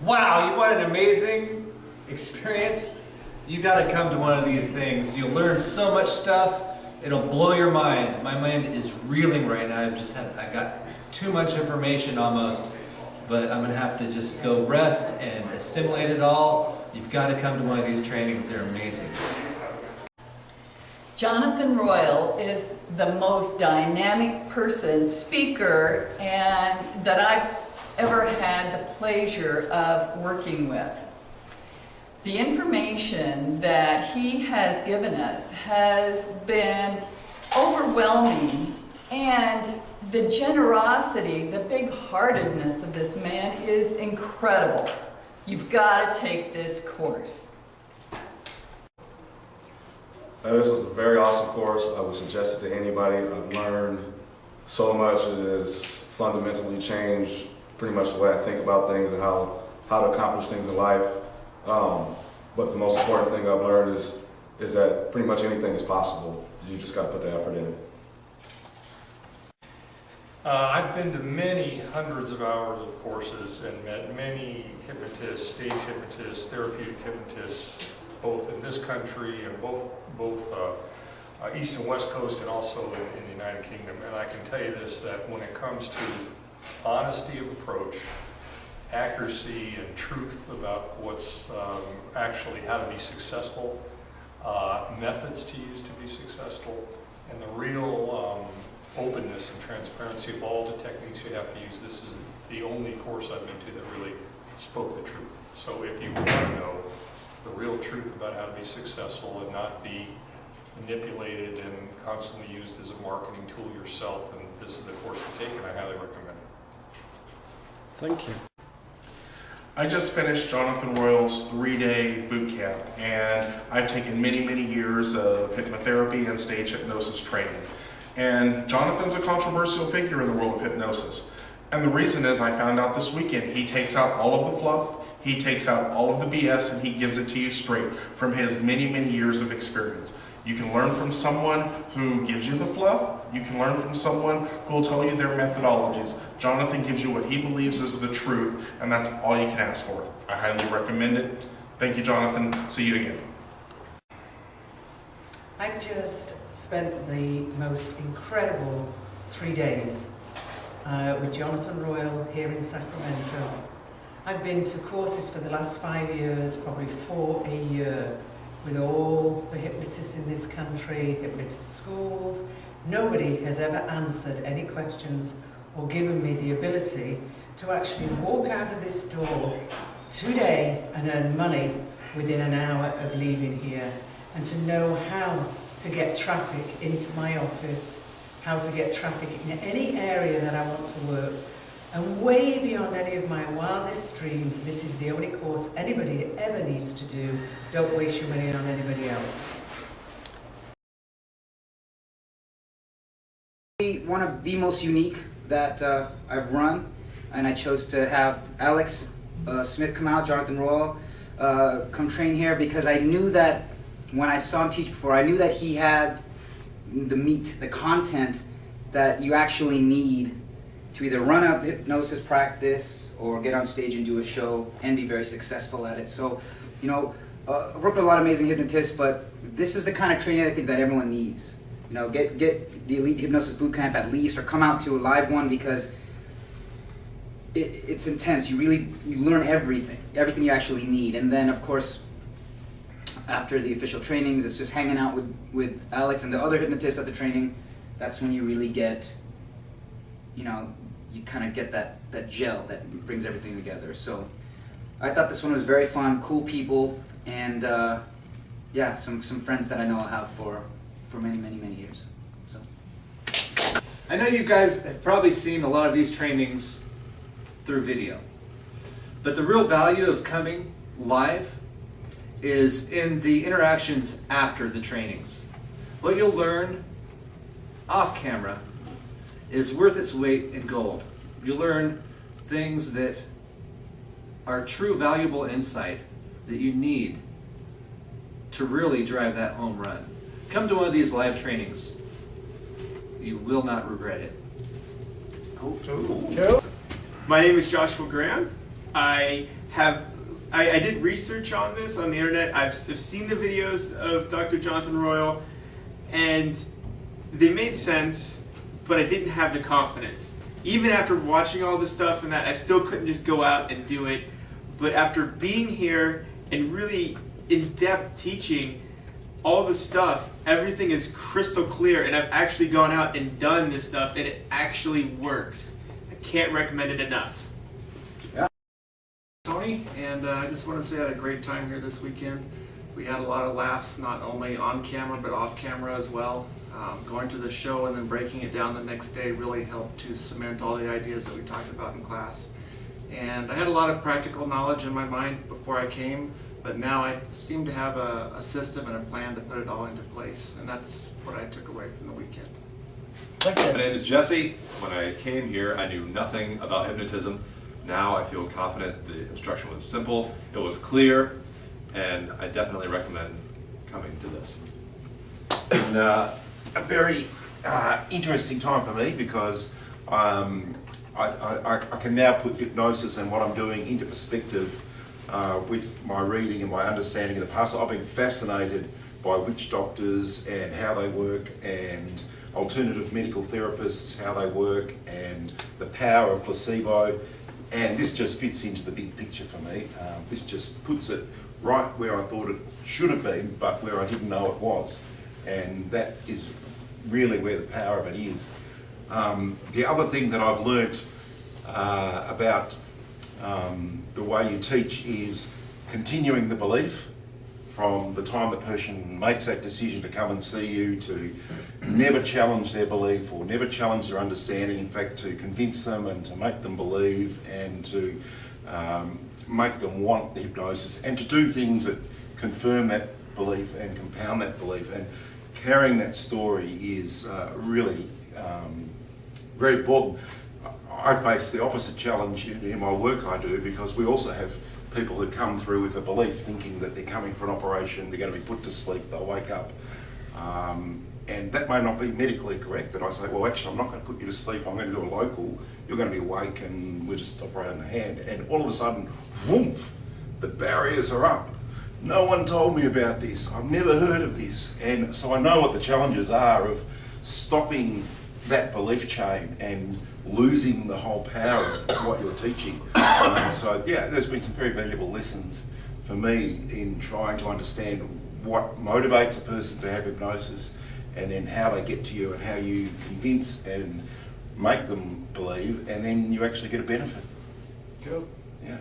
Wow, you want an amazing experience? You gotta come to one of these things. You'll learn so much stuff, it'll blow your mind. My mind is reeling right now. I got too much information almost, but I'm gonna have to just go rest and assimilate it all. You've gotta come to one of these trainings, they're amazing. Jonathan Royle is the most dynamic person, speaker, and that I've ever had the pleasure of working with. The information that he has given us has been overwhelming, and the generosity, the big-heartedness of this man is incredible. You've got to take this course. This was a very awesome course. I would suggest it to anybody. I've learned so much. It has fundamentally changed pretty much the way I think about things and how to accomplish things in life. But the most important thing I've learned is that pretty much anything is possible. You just got to put the effort in. I've been to many hundreds of hours of courses and met many hypnotists, stage hypnotists, therapeutic hypnotists, both in this country and both East and West Coast, and also in the United Kingdom. And I can tell you this, that when it comes to honesty of approach, accuracy and truth about what's actually how to be successful, methods to use to be successful, and the real openness and transparency of all the techniques you have to use, this is the only course I've been to that really spoke the truth. So if you want to know the real truth about how to be successful and not be manipulated and constantly used as a marketing tool yourself, and this is the course to take, and I highly recommend it. Thank you. I just finished Jonathan Royle's 3-day boot camp, and I've taken many, many years of hypnotherapy and stage hypnosis training. And Jonathan's a controversial figure in the world of hypnosis. And the reason is, I found out this weekend, he takes out all of the fluff, he takes out all of the BS, and he gives it to you straight from his many, many years of experience. You can learn from someone who gives you the fluff. You can learn from someone who will tell you their methodologies. Jonathan gives you what he believes is the truth, and that's all you can ask for. I highly recommend it. Thank you, Jonathan. See you again. I've just spent the most incredible 3 days with Jonathan Royle here in Sacramento. I've been to courses for the last 5 years, probably 4 a year, with all the hypnotists in this country, hypnotist schools. Nobody has ever answered any questions or given me the ability to actually walk out of this door today and earn money within an hour of leaving here, and to know how to get traffic into my office, how to get traffic in any area that I want to work. And way beyond any of my wildest dreams, this is the only course anybody ever needs to do. Don't waste your money on anybody else. One of the most unique that I've run, and I chose to have Alex Smith come out, Jonathan Royle, come train here, because I knew that when I saw him teach before, I knew that he had the meat, the content that you actually need to either run a hypnosis practice or get on stage and do a show and be very successful at it. So, you know, I've worked with a lot of amazing hypnotists, but this is the kind of training I think that everyone needs. You know, get the Elite Hypnosis Bootcamp at least, or come out to a live one, because it's intense. You learn everything you actually need. And then, of course, after the official trainings, it's just hanging out with Alex and the other hypnotists at the training. That's when you really get, you know, you kind of get that gel that brings everything together. So I thought this one was very fun, cool people, and yeah, some friends that I know I'll have for many, many, many years. So I know you guys have probably seen a lot of these trainings through video, but the real value of coming live is in the interactions after the trainings. What you'll learn off camera is worth its weight in gold. You learn things that are true valuable insight that you need to really drive that home run. Come to one of these live trainings. You will not regret it. cool. My name is Joshua Graham. I did research on this on the internet. I've seen the videos of Dr. Jonathan Royle, and they made sense, but I didn't have the confidence. Even after watching all this stuff and that, I still couldn't just go out and do it. But after being here and really in-depth teaching all the stuff, everything is crystal clear, and I've actually gone out and done this stuff, and it actually works. I can't recommend it enough. Tony, and I just want to say I had a great time here this weekend. We had a lot of laughs, not only on camera but off camera as well. Going to the show and then breaking it down the next day really helped to cement all the ideas that we talked about in class. And I had a lot of practical knowledge in my mind before I came, but now I seem to have a system and a plan to put it all into place, and that's what I took away from the weekend. My name is Jesse. When I came here, I knew nothing about hypnotism. Now I feel confident. The instruction was simple, it was clear, and I definitely recommend coming to this. Been a very interesting time for me because I can now put hypnosis and what I'm doing into perspective with my reading and my understanding of the past. I've been fascinated by witch doctors and how they work, and alternative medical therapists, how they work, and the power of placebo. And this just fits into the big picture for me. This just puts it right where I thought it should have been, but where I didn't know it was. And that is really where the power of it is. The other thing that I've learnt about the way you teach is continuing the belief from the time the person makes that decision to come and see you, to never challenge their belief or never challenge their understanding, in fact to convince them and to make them believe and to make them want the hypnosis and to do things that confirm that belief and compound that belief. And carrying that story is really very important. I face the opposite challenge in my work I do, because we also have people who come through with a belief thinking that they're coming for an operation, they're going to be put to sleep, they'll wake up. And that may not be medically correct, that I say, well actually I'm not going to put you to sleep, I'm going to do a local, you're going to be awake and we'll just operate on the hand. And all of a sudden, whoomph, the barriers are up. No one told me about this, I've never heard of this. And so I know what the challenges are of stopping that belief chain and losing the whole power of what you're teaching. So yeah, there's been some very valuable lessons for me in trying to understand what motivates a person to have hypnosis, and then how they get to you and how you convince and make them believe, and then you actually get a benefit. Cool. Yeah.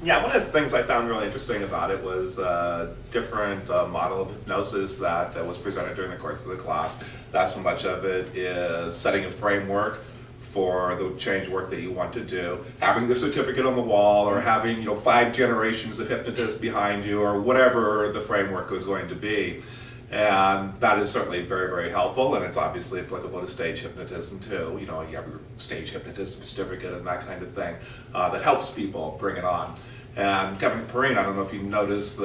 Yeah, one of the things I found really interesting about it was a different model of hypnosis that was presented during the course of the class. Not so much of it is setting a framework for the change work that you want to do, having the certificate on the wall, or having 5 generations of hypnotists behind you, or whatever the framework was going to be. And that is certainly very, very helpful, and it's obviously applicable to stage hypnotism too. You have your stage hypnotism certificate and that kind of thing that helps people bring it on. And Kevin Perrine, I don't know if you noticed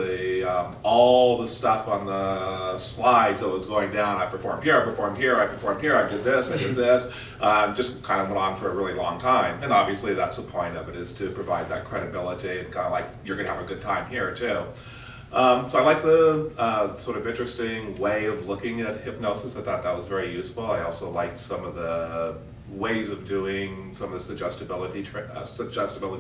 all the stuff on the slides that was going down. I performed here, I performed here, I performed here, I did this, just kind of went on for a really long time. And obviously that's the point of it, is to provide that credibility and kind of like, you're gonna have a good time here too. So I like the sort of interesting way of looking at hypnosis. I thought that was very useful. I also liked some of the ways of doing some of the suggestibility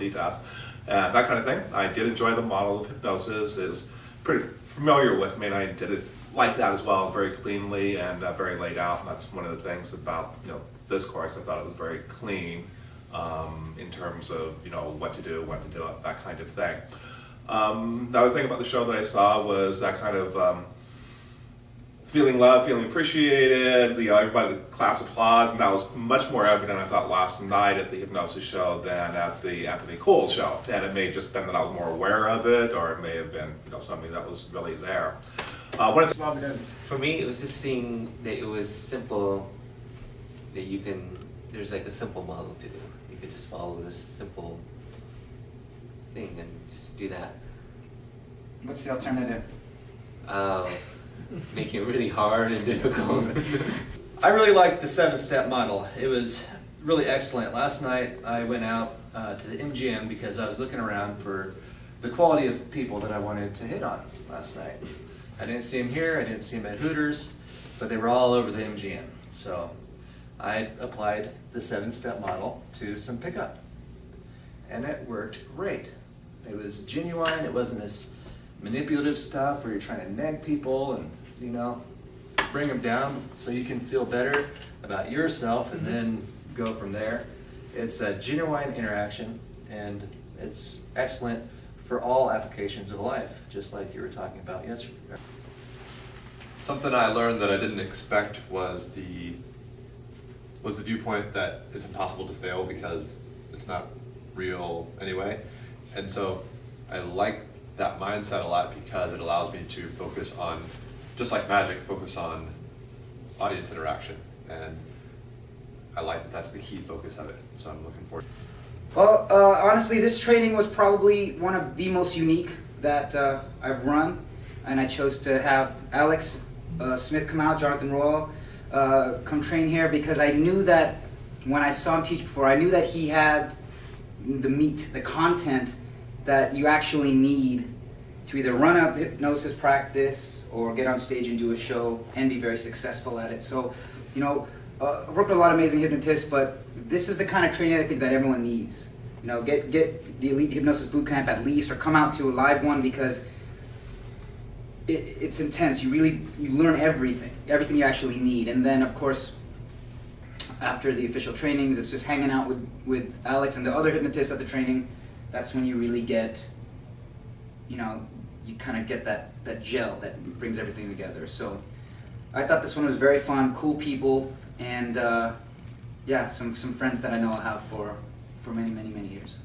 tests and that kind of thing. I did enjoy the model of hypnosis. It was pretty familiar with me, and I did it like that as well, very cleanly and very laid out. And that's one of the things about this course. I thought it was very clean in terms of what to do, when to do it, that kind of thing. The other thing about the show that I saw was that kind of feeling loved, feeling appreciated, everybody claps applause, and that was much more evident, I thought, last night at the Hypnosis show than at the Anthony Cole show. And it may have just been that I was more aware of it, or it may have been something that was really there. For me, it was just seeing that it was simple, that there's like a simple model to do. You could just follow this simple thing and just do that. What's the alternative? Making it really hard and difficult. I really liked the 7-step model. It was really excellent. Last night I went out to the MGM because I was looking around for the quality of people that I wanted to hit on last night. I didn't see them here, I didn't see them at Hooters, but they were all over the MGM. So I applied the 7-step model to some pickup, and it worked great. It was genuine, it wasn't this manipulative stuff where you're trying to nag people and, you know, bring them down so you can feel better about yourself and then go from there. It's a genuine interaction, and it's excellent for all applications of life, just like you were talking about yesterday. Something I learned that I didn't expect was the viewpoint that it's impossible to fail because it's not real anyway. And so I like that mindset a lot because it allows me to focus on, just like magic, focus on audience interaction. And I like that that's the key focus of it. So I'm looking forward. Well, honestly, this training was probably one of the most unique that I've run, and I chose to have Alex Smith come out, Jonathan Royle come train here because I knew that when I saw him teach before, I knew that he had the meat, the content that you actually need to either run a hypnosis practice or get on stage and do a show and be very successful at it. So, you know, I've worked with a lot of amazing hypnotists, but this is the kind of training I think that everyone needs. You know, get the Elite Hypnosis Bootcamp at least, or come out to a live one because it's intense. You learn everything you actually need. And then, of course, after the official trainings, it's just hanging out with Alex and the other hypnotists at the training. That's when you really get, you know, you kind of get that gel that brings everything together. So I thought this one was very fun, cool people, and yeah, some friends that I know I'll have for many, many, many years.